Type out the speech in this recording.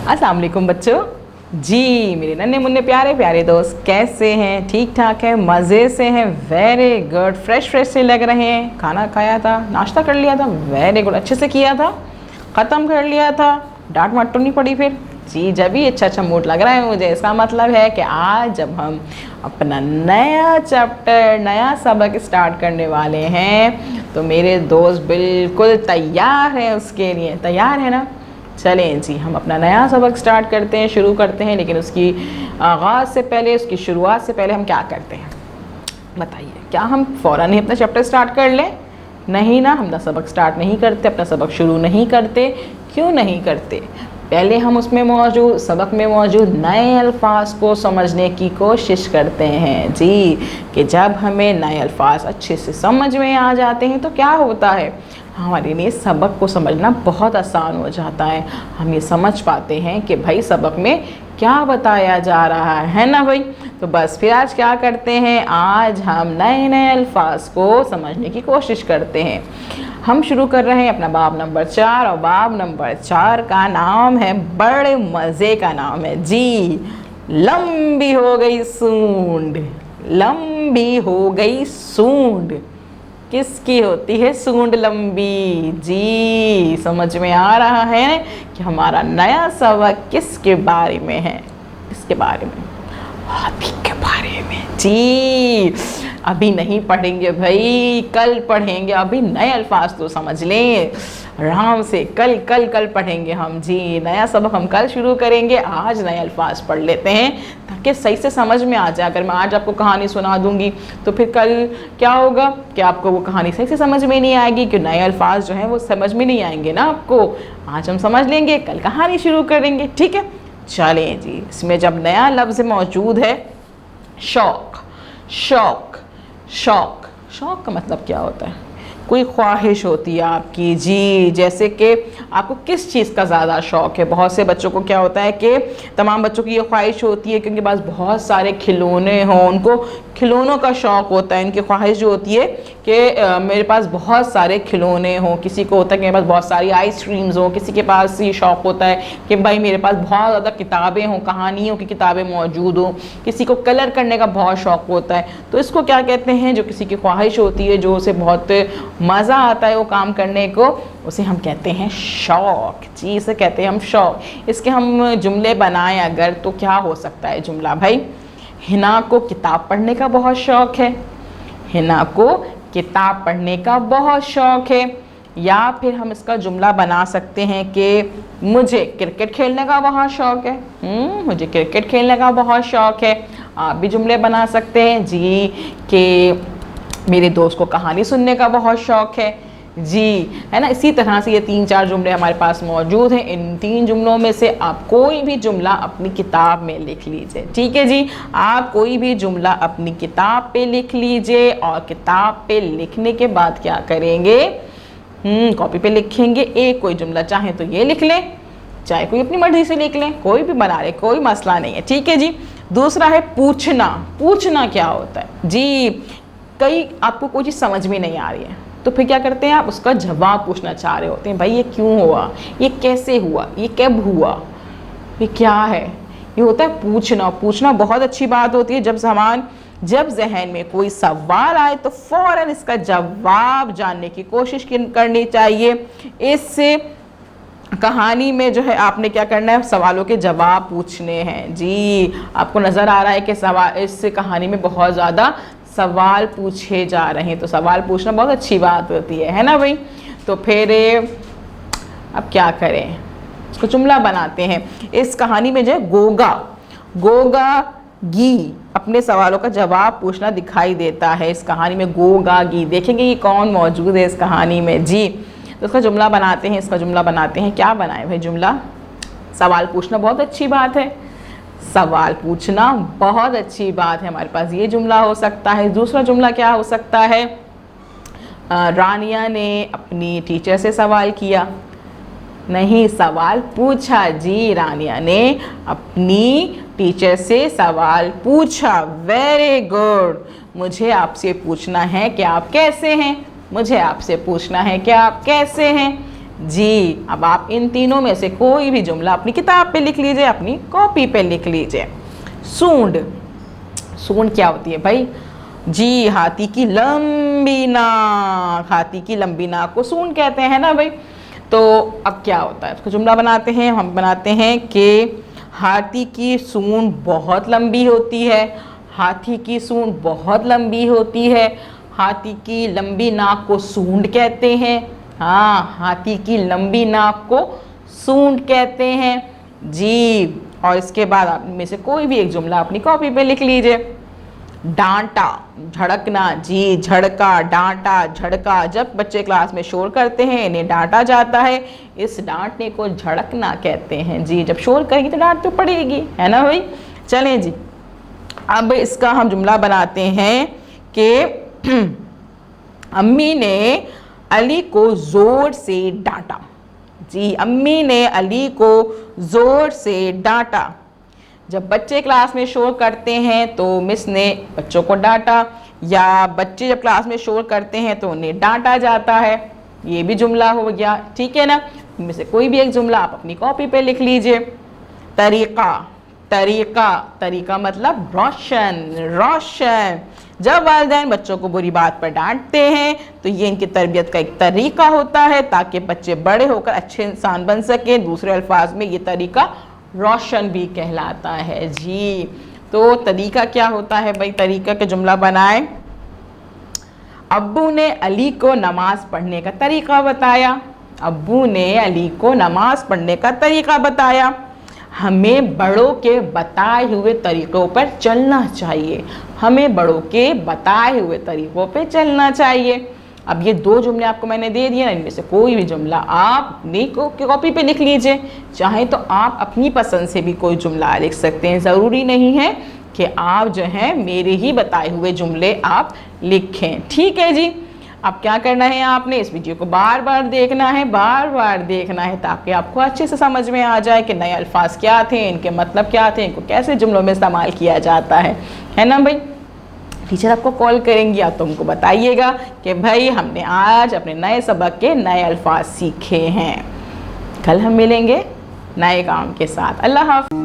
अस्सलाम वालेकुम बच्चों। जी मेरे नन्हे मुन्ने प्यारे प्यारे दोस्त, कैसे हैं? ठीक ठाक है, मज़े से हैं? Very good. फ्रेश फ्रेश से लग रहे हैं। खाना खाया था, नाश्ता कर लिया था? वेरी गुड, अच्छे से किया था, ख़त्म कर लिया था, डांट वाट तो नहीं पड़ी फिर? जी जब भी अच्छा मूड लग रहा है मुझे, इसका मतलब है कि आज जब हम अपना नया चैप्टर, नया सबक स्टार्ट करने वाले हैं तो मेरे दोस्त बिल्कुल तैयार हैं उसके लिए। तैयार है ना? चलें जी, हम अपना नया सबक स्टार्ट करते हैं, शुरू करते हैं। लेकिन उसकी आगाज़ से पहले, उसकी शुरुआत से पहले हम क्या करते हैं बताइए? क्या हम फ़ौरन ही अपना चैप्टर स्टार्ट कर लें? नहीं ना, हम अपना सबक स्टार्ट नहीं करते, अपना सबक शुरू नहीं करते। क्यों नहीं करते? पहले हम उसमें मौजूद, सबक में मौजूद नए अल्फाज को समझने की कोशिश करते हैं। जी, कि जब हमें नए अल्फाज अच्छे से समझ में आ जाते हैं तो क्या होता है, हमारे लिए सबक को समझना बहुत आसान हो जाता है। हम ये समझ पाते हैं कि भाई सबक में क्या बताया जा रहा है ना भाई? तो बस फिर आज क्या करते हैं, आज हम नए नए अल्फाज को समझने की कोशिश करते हैं। हम शुरू कर रहे हैं अपना बाब नंबर 4 और बाब नंबर 4 का नाम है, बड़े मज़े का नाम है जी, लंबी हो गई सूंड। लंबी हो गई सूंड। किसकी होती है सूंड लंबी? जी समझ में आ रहा है कि हमारा नया सबक किसके बारे में है? किसके बारे में? हाथी के बारे में। जी अभी नहीं पढ़ेंगे भाई, कल पढ़ेंगे। अभी नए अल्फाज तो समझ लें आराम से, कल कल कल पढ़ेंगे हम। जी नया सबक हम कल शुरू करेंगे, आज नए अल्फाज पढ़ लेते हैं ताकि सही से समझ में आ जाए। अगर मैं आज आपको कहानी सुना दूंगी तो फिर कल क्या होगा कि आपको वो कहानी सही से समझ में नहीं आएगी, कि नए अल्फाज जो हैं वो समझ में नहीं आएंगे ना आपको। आज हम समझ लेंगे, कल कहानी शुरू करेंगे, ठीक है? चलें जी, इसमें जब नया लफ्ज़ मौजूद है शौक। शौक शौक शौक का मतलब क्या होता है? कोई ख्वाहिश होती है आपकी। जी जैसे कि आपको किस चीज़ का ज़्यादा शौक़ है? बहुत से बच्चों को क्या होता है कि तमाम बच्चों की ये ख्वाहिश होती है कि उनके पास बहुत सारे खिलौने हों, उनको खिलौनों का शौक़ होता है। इनकी ख्वाहिश जो होती है कि मेरे पास बहुत सारे खिलौने हों। किसी को होता है कि मेरे पास बहुत सारी आइसक्रीम्स हों, किसी के पास ये शौक़ होता है कि भाई मेरे पास बहुत ज़्यादा किताबें हों, कहानियों की किताबें मौजूद हों। किसी को कलर करने का बहुत शौक़ होता है। तो इसको क्या कहते हैं? जो किसी की ख्वाहिश होती है, जो उसे बहुत मज़ा आता है वो काम करने को, उसे हम कहते हैं शौक़। जी इसे कहते हैं हम शौक़। इसके हम जुमले बनाएं अगर तो क्या हो सकता है जुमला भाई? हिना को किताब पढ़ने का बहुत शौक़ है। हिना को किताब पढ़ने का बहुत शौक़ है। या फिर हम इसका जुमला बना सकते हैं कि मुझे क्रिकेट खेलने का बहुत शौक़ है। मुझे क्रिकेट खेलने का बहुत शौक़ है। आप भी जुमले बना सकते हैं जी कि मेरे दोस्त को कहानी सुनने का बहुत शौक़ है। जी है ना? इसी तरह से ये 3-4 जुमले हमारे पास मौजूद हैं। इन 3 जुमलों में से आप कोई भी जुमला अपनी किताब में लिख लीजिए, ठीक है जी? आप कोई भी जुमला अपनी किताब पे लिख लीजिए और किताब पे लिखने के बाद क्या करेंगे, कॉपी पे लिखेंगे। एक कोई जुमला चाहे तो ये लिख लें, चाहे कोई अपनी मर्जी से लिख लें, कोई भी बना ले, कोई मसला नहीं है, ठीक है जी? दूसरा है पूछना। पूछना क्या होता है जी? कई आपको कोई चीज़ समझ में नहीं आ रही है तो फिर क्या करते हैं, आप उसका जवाब पूछना चाह रहे होते हैं। भाई ये क्यों हुआ, ये कैसे हुआ, ये कब हुआ, ये क्या है? ये होता है पूछना। पूछना बहुत अच्छी बात होती है। जब जहन में कोई सवाल आए तो फ़ौरन इसका जवाब जानने की कोशिश करनी चाहिए। इससे कहानी में जो है आपने क्या करना है, सवालों के जवाब पूछने हैं। जी आपको नज़र आ रहा है कि सवाल, इस कहानी में बहुत ज़्यादा सवाल पूछे जा रहे हैं, तो सवाल पूछना बहुत अच्छी बात होती है ना भाई? तो फिर अब क्या करें, इसको जुमला बनाते हैं। इस कहानी में जो है गोगा गी अपने सवालों का जवाब पूछना दिखाई देता है। इस कहानी में गोगा गी, देखेंगे ये कौन मौजूद है इस कहानी में जी। तो इसका जुमला बनाते हैं। इसका जुमला बनाते हैं, क्या बनाए भाई जुमला? सवाल पूछना बहुत अच्छी बात है। सवाल पूछना बहुत अच्छी बात है। हमारे पास ये जुमला हो सकता है। दूसरा जुमला क्या हो सकता है? रानिया ने अपनी टीचर से सवाल किया। नहीं, सवाल पूछा जी। रानिया ने अपनी टीचर से सवाल पूछा। Very good. मुझे आपसे पूछना है कि आप कैसे हैं। मुझे आपसे पूछना है कि आप कैसे हैं। जी। अब आप इन तीनों में से कोई भी जुमला अपनी किताब पे लिख लीजिए, अपनी कॉपी पे लिख लीजिए। सूंड, सूंड क्या होती है भाई? जी, हाथी की लंबी नाक, हाथी की लंबी नाक को सूंड कहते हैं ना भाई। तो अब क्या होता है, उसको जुमला बनाते हैं, हम बनाते हैं कि हाथी की सूंड बहुत लंबी होती है, हाथी की सूंड बहुत लंबी होती है, हाथी की लंबी नाक को सूंड कहते हैं। हाँ, हाथी की लंबी नाक को सूंड कहते हैं जी। और इसके बाद आप में से कोई भी एक जुमला अपनी कॉपी पे लिख लीजिए। डांटा, झड़कना, जी, झड़का, डांटा, झड़का। जब बच्चे क्लास में शोर करते हैं इन्हें डांटा जाता है, इस डांटने को झड़कना कहते हैं जी। जब शोर करेंगी तो डांट तो पड़ेगी, है ना भाई। चलें जी, अब इसका हम जुमला बनाते हैं कि अम्मी ने अली को ज़ोर से डांटा। जी, अम्मी ने अली को ज़ोर से डांटा। जब बच्चे क्लास में शोर करते हैं तो मिस ने बच्चों को डांटा, या बच्चे जब क्लास में शोर करते हैं तो उन्हें डांटा जाता है। ये भी जुमला हो गया, ठीक है ना। इनमें से कोई भी एक जुमला आप अपनी कॉपी पे लिख लीजिए। तरीका, तरीका, तरीका मतलब रोशन, रोशन। जब वालिदैन बच्चों को बुरी बात पर डांटते हैं तो ये इनकी तरबियत का एक तरीका होता है ताकि बच्चे बड़े होकर अच्छे इंसान बन सके। दूसरे अल्फाज में ये तरीका रोशन भी कहलाता है जी। तो तरीका क्या होता है भाई, तरीका के जुमला बनाए। अब्बू ने अली को नमाज पढ़ने का तरीका बताया, अब्बू ने अली को नमाज पढ़ने का तरीका बताया। हमें बड़ों के बताए हुए तरीक़ों पर चलना चाहिए, हमें बड़ों के बताए हुए तरीक़ों पे चलना चाहिए। अब ये दो जुमले आपको मैंने दे दिए ना, इनमें से कोई भी जुमला आप अपनी कॉपी पे लिख लीजिए। चाहे तो आप अपनी पसंद से भी कोई जुमला लिख सकते हैं, ज़रूरी नहीं है कि आप जो है मेरे ही बताए हुए जुमले आप लिखें, ठीक है जी। अब क्या करना है, आपने इस वीडियो को बार बार देखना है, बार बार देखना है, ताकि आपको अच्छे से समझ में आ जाए कि नए अल्फाज क्या थे, इनके मतलब क्या थे, इनको कैसे जुमलों में इस्तेमाल किया जाता है ना भाई। टीचर आपको कॉल करेंगी, आप तुमको बताइएगा कि भाई हमने आज अपने नए सबक के नए अल्फाज सीखे हैं। कल हम मिलेंगे नए काम के साथ। अल्लाह हाफ़िज़।